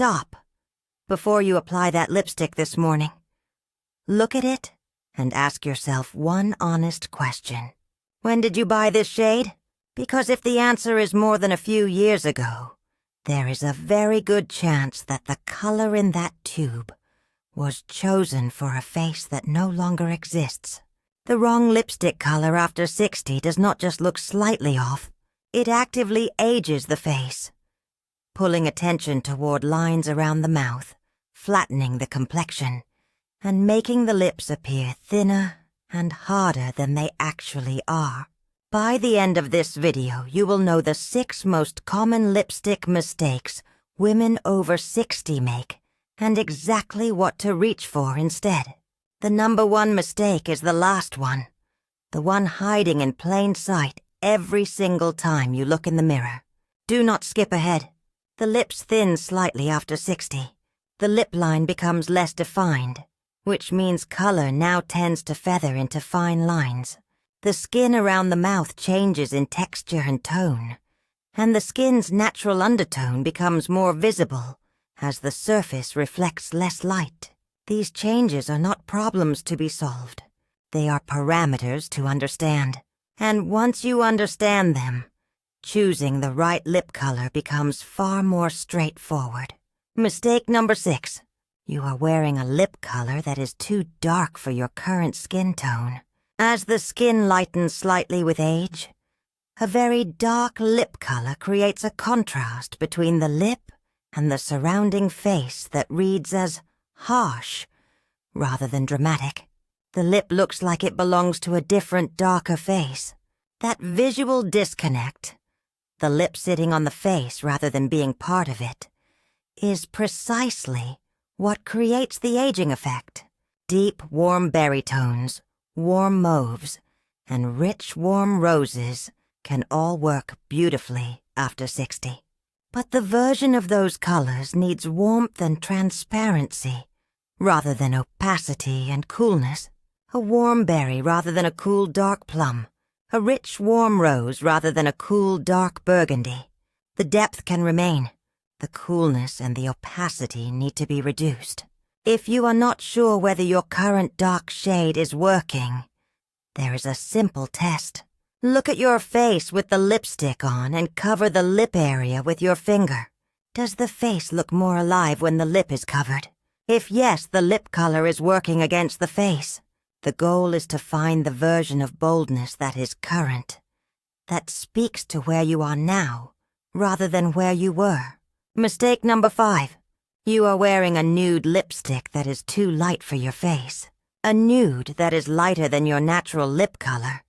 stop before you apply that lipstick this morning. Look at it and ask yourself one honest question. When did you buy this shade? Because if the answer is more than a few years ago, there is a very good chance that the color in that tube was chosen for a face that no longer exists. The wrong lipstick color after 60 does not just look slightly off, it actively ages the face, pulling attention toward lines around the mouth, flattening the complexion, and making the lips appear thinner and harder than they actually are. By the end of this video, you will know the 6 most common lipstick mistakes women over 60 make, and exactly what to reach for instead. The number 1 mistake is the last one, the one hiding in plain sight every single time you look in the mirror. Do not skip ahead. The lips thin slightly after 60. The lip line becomes less defined, which means color now tends to feather into fine lines. The skin around the mouth changes in texture and tone, and the skin's natural undertone becomes more visible as the surface reflects less light. These changes are not problems to be solved. They are parameters to understand. And once you understand them, choosing the right lip color becomes far more straightforward. Mistake number 6. You are wearing a lip color that is too dark for your current skin tone. As the skin lightens slightly with age, a very dark lip color creates a contrast between the lip and the surrounding face that reads as harsh rather than dramatic. The lip looks like it belongs to a different, darker face. That visual disconnect, the lip sitting on the face rather than being part of it, is precisely what creates the aging effect. Deep, warm berry tones, warm mauves, and rich, warm roses can all work beautifully after 60. But the version of those colors needs warmth and transparency rather than opacity and coolness. A warm berry rather than a cool dark plum. A rich warm rose rather than a cool dark burgundy. The depth can remain. The coolness and the opacity need to be reduced. If you are not sure whether your current dark shade is working, there is a simple test. Look at your face with the lipstick on and cover the lip area with your finger. Does the face look more alive when the lip is covered? If yes, the lip color is working against the face. The goal is to find the version of boldness that is current, that speaks to where you are now, rather than where you were. Mistake number 5. You are wearing a nude lipstick that is too light for your face. A nude that is lighter than your natural lip color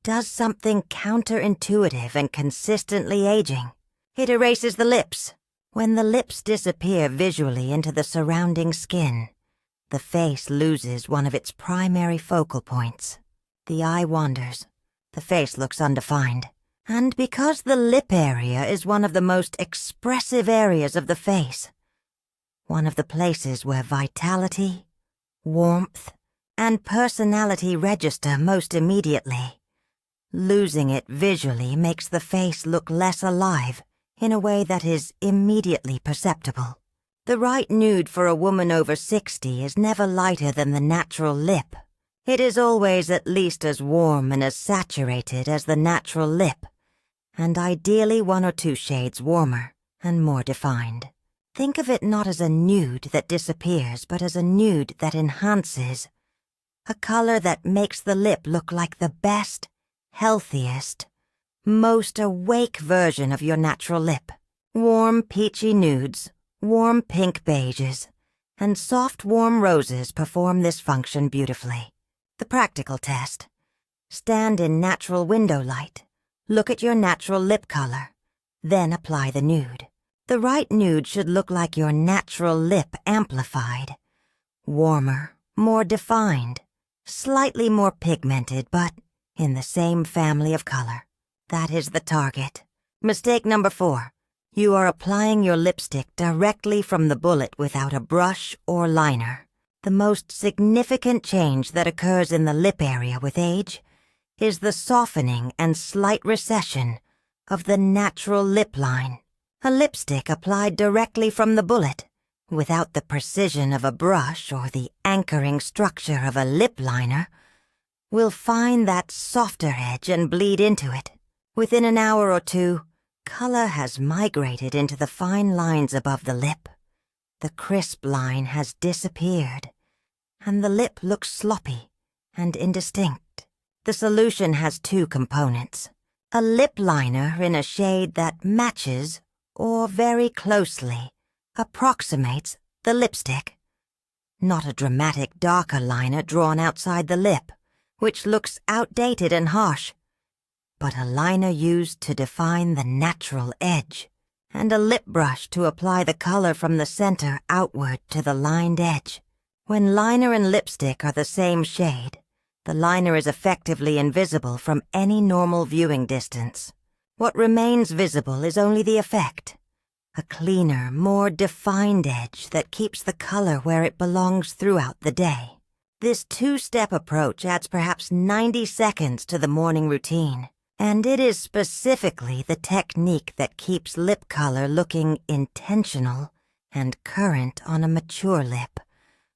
does something counterintuitive and consistently aging. It erases the lips. When the lips disappear visually into the surrounding skin, the face loses one of its primary focal points. The eye wanders. The face looks undefined. And because the lip area is one of the most expressive areas of the face, one of the places where vitality, warmth, and personality register most immediately, losing it visually makes the face look less alive in a way that is immediately perceptible. The right nude for a woman over 60 is never lighter than the natural lip. It is always at least as warm and as saturated as the natural lip, and ideally 1 or 2 shades warmer and more defined. Think of it not as a nude that disappears, but as a nude that enhances. A color that makes the lip look like the best, healthiest, most awake version of your natural lip. Warm peachy nudes, warm pink beiges, and soft warm roses perform this function beautifully. The practical test. Stand in natural window light. Look at your natural lip color. Then apply the nude. The right nude should look like your natural lip amplified. Warmer, more defined, slightly more pigmented, but in the same family of color. That is the target. Mistake number 4. You are applying your lipstick directly from the bullet without a brush or liner. The most significant change that occurs in the lip area with age is the softening and slight recession of the natural lip line. A lipstick applied directly from the bullet without the precision of a brush or the anchoring structure of a lip liner, will find that softer edge and bleed into it. Within an hour or two, color has migrated into the fine lines above the lip. The crisp line has disappeared, and the lip looks sloppy and indistinct. The solution has two components: a lip liner in a shade that matches, or very closely approximates, the lipstick. Not a dramatic darker liner drawn outside the lip, which looks outdated and harsh, but a liner used to define the natural edge, and a lip brush to apply the color from the center outward to the lined edge. When liner and lipstick are the same shade, the liner is effectively invisible from any normal viewing distance. What remains visible is only the effect, a cleaner, more defined edge that keeps the color where it belongs throughout the day. This two-step approach adds perhaps 90 seconds to the morning routine, and it is specifically the technique that keeps lip color looking intentional and current on a mature lip,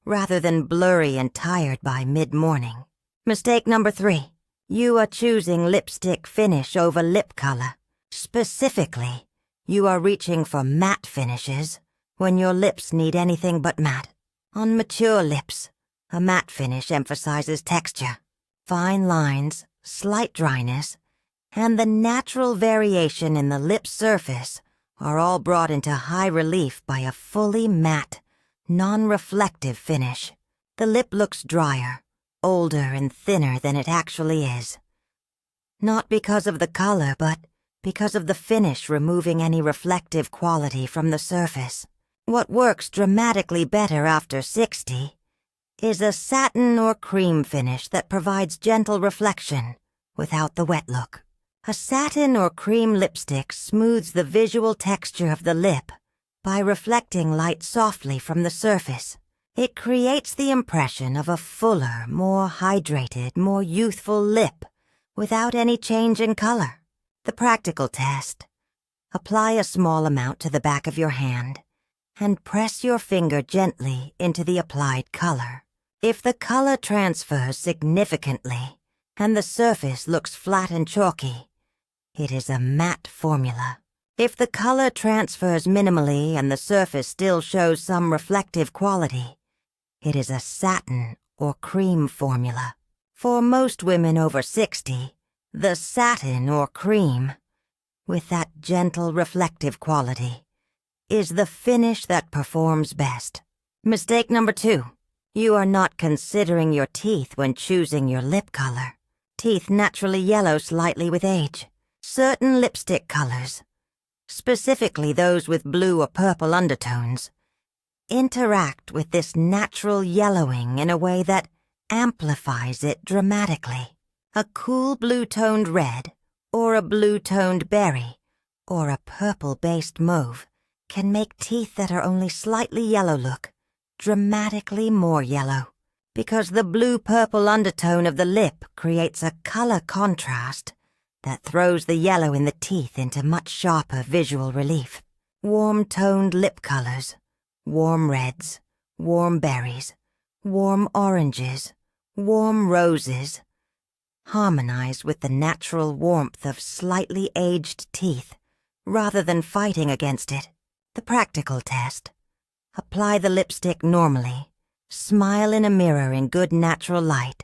rather than blurry and tired by mid-morning. Mistake number 3. You are choosing lipstick finish over lip color. Specifically, you are reaching for matte finishes when your lips need anything but matte. On mature lips, a matte finish emphasizes texture, fine lines, slight dryness, and the natural variation in the lip surface are all brought into high relief by a fully matte, non-reflective finish. The lip looks drier, older and thinner than it actually is. Not because of the color, but because of the finish removing any reflective quality from the surface. What works dramatically better after 60 is a satin or cream finish that provides gentle reflection without the wet look. A satin or cream lipstick smooths the visual texture of the lip by reflecting light softly from the surface. It creates the impression of a fuller, more hydrated, more youthful lip without any change in color. The practical test: apply a small amount to the back of your hand and press your finger gently into the applied color. If the color transfers significantly and the surface looks flat and chalky, it is a matte formula. If the color transfers minimally and the surface still shows some reflective quality, it is a satin or cream formula. For most women over 60, the satin or cream, with that gentle reflective quality, is the finish that performs best. Mistake number 2. You are not considering your teeth when choosing your lip color. Teeth naturally yellow slightly with age. Certain lipstick colors, specifically those with blue or purple undertones, interact with this natural yellowing in a way that amplifies it dramatically. A cool blue-toned red, or a blue-toned berry, or a purple-based mauve can make teeth that are only slightly yellow look dramatically more yellow, because the blue-purple undertone of the lip creates a color contrast that throws the yellow in the teeth into much sharper visual relief. Warm-toned lip colors, warm reds, warm berries, warm oranges, warm roses, harmonize with the natural warmth of slightly aged teeth rather than fighting against it. The practical test: apply the lipstick normally, smile in a mirror in good natural light,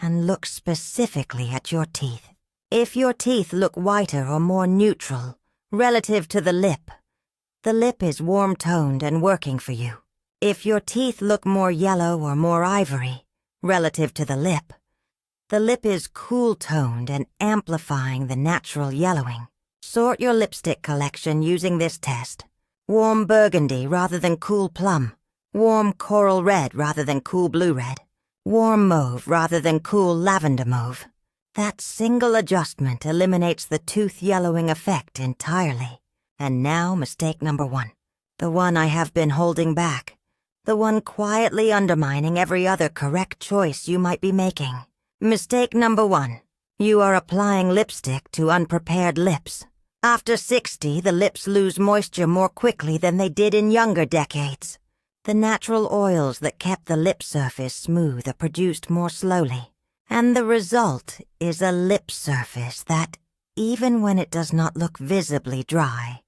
and look specifically at your teeth. If your teeth look whiter or more neutral relative to the lip is warm-toned and working for you. If your teeth look more yellow or more ivory relative to the lip is cool-toned and amplifying the natural yellowing. Sort your lipstick collection using this test: warm burgundy rather than cool plum, warm coral red rather than cool blue red, warm mauve rather than cool lavender mauve. That single adjustment eliminates the tooth yellowing effect entirely. And now mistake number 1, the one I have been holding back, the one quietly undermining every other correct choice you might be making. Mistake number 1. You are applying lipstick to unprepared lips. After 60, the lips lose moisture more quickly than they did in younger decades. The natural oils that kept the lip surface smooth are produced more slowly, and the result is a lip surface that, even when it does not look visibly dry,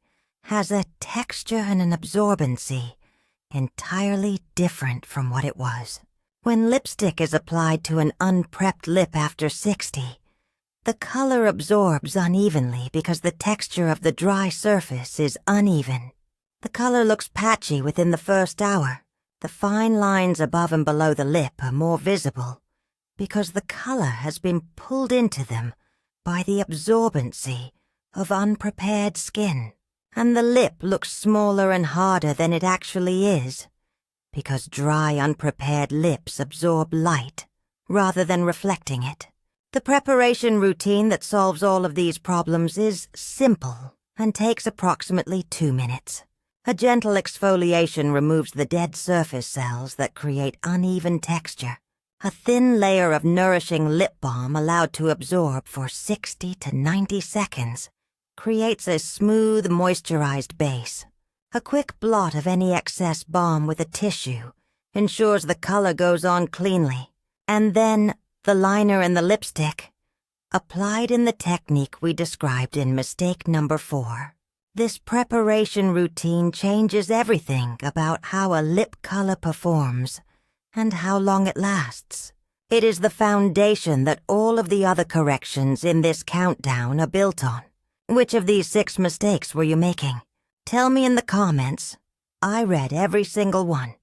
has a texture and an absorbency entirely different from what it was. When lipstick is applied to an unprepped lip after 60, the color absorbs unevenly because the texture of the dry surface is uneven. The color looks patchy within the first hour. The fine lines above and below the lip are more visible because the color has been pulled into them by the absorbency of unprepared skin. And the lip looks smaller and harder than it actually is because dry, unprepared lips absorb light rather than reflecting it. The preparation routine that solves all of these problems is simple and takes approximately 2 minutes. A gentle exfoliation removes the dead surface cells that create uneven texture. A thin layer of nourishing lip balm allowed to absorb for 60 to 90 seconds creates a smooth, moisturized base. A quick blot of any excess balm with a tissue ensures the color goes on cleanly. And then the liner and the lipstick, applied in the technique we described in mistake number 4. This preparation routine changes everything about how a lip color performs and how long it lasts. It is the foundation that all of the other corrections in this countdown are built on. Which of these 6 mistakes were you making? Tell me in the comments. I read every single one.